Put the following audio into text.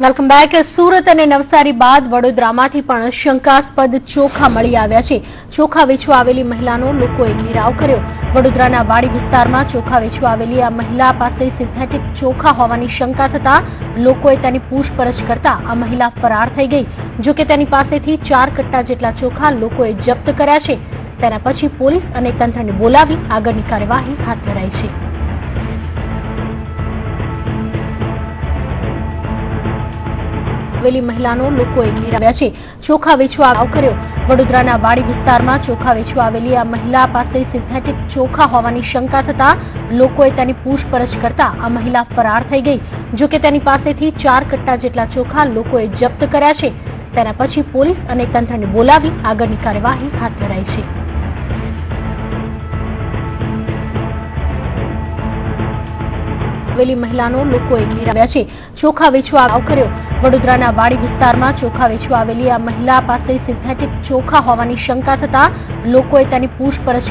Welcome back. Surat અને નવસારી બાદ વડોદરામાંથી પણ શંકાસ્પદ ચોખા મળી આવ્યા છે। ચોખા વેચવા આવેલી મહિલાનો લોકોએ ઘેરાવ કર્યો। વડોદરાના વાડી વિસ્તારમાં ચોખા વેચવા આવેલી આ મહિલા પાસે સિન્થેટિક ચોખા હોવાની શંકા થતા લોકોએ તેની પૂછપરછ કરતા આ મહિલા ફરાર થઈ ગઈ। જો કે તેની પાસેથી 4 કટ્ટા જેટલા ચોખા લોકોએ જપ્ત કર્યા છે। તેના પછી પોલીસ અને તંત્રને બોલાવી આગળની કાર્યવાહી હાથ ધરાઈ છે। મહિલાનો લોકોએ ઘેરાવ્યા છે। ચોખા વેચવા કર્યો। વડોદરાના વાડી વિસ્તારમાં ચોખા વેચવા આવેલી આ મહિલા પાસે સિન્થેટિક ચોખા હોવાની શંકા થતા લોકોએ તેની પૂછપરછ કરતા આ મહિલા ફરાર થઈ ગઈ। જો કે તેની પાસેથી 4 કટ્ટા જેટલા ચોખા લોકોએ જપ્ત કર્યા છે। તેના પછી પોલીસ અને તંત્રને બોલાવી આગળની કાર્યવાહી હાથ ધરાઈ છે। મહિલાનો લોકોએ ઘેરાવ્યા છે। ચોખા વેચવા કર્યો। વડોદરાના વાડી વિસ્તારમાં ચોખા વેચવા આવેલી આ મહિલા પાસે સિન્થેટિક ચોખા હોવાની શંકા થતા લોકોએ તેની પૂછપરછ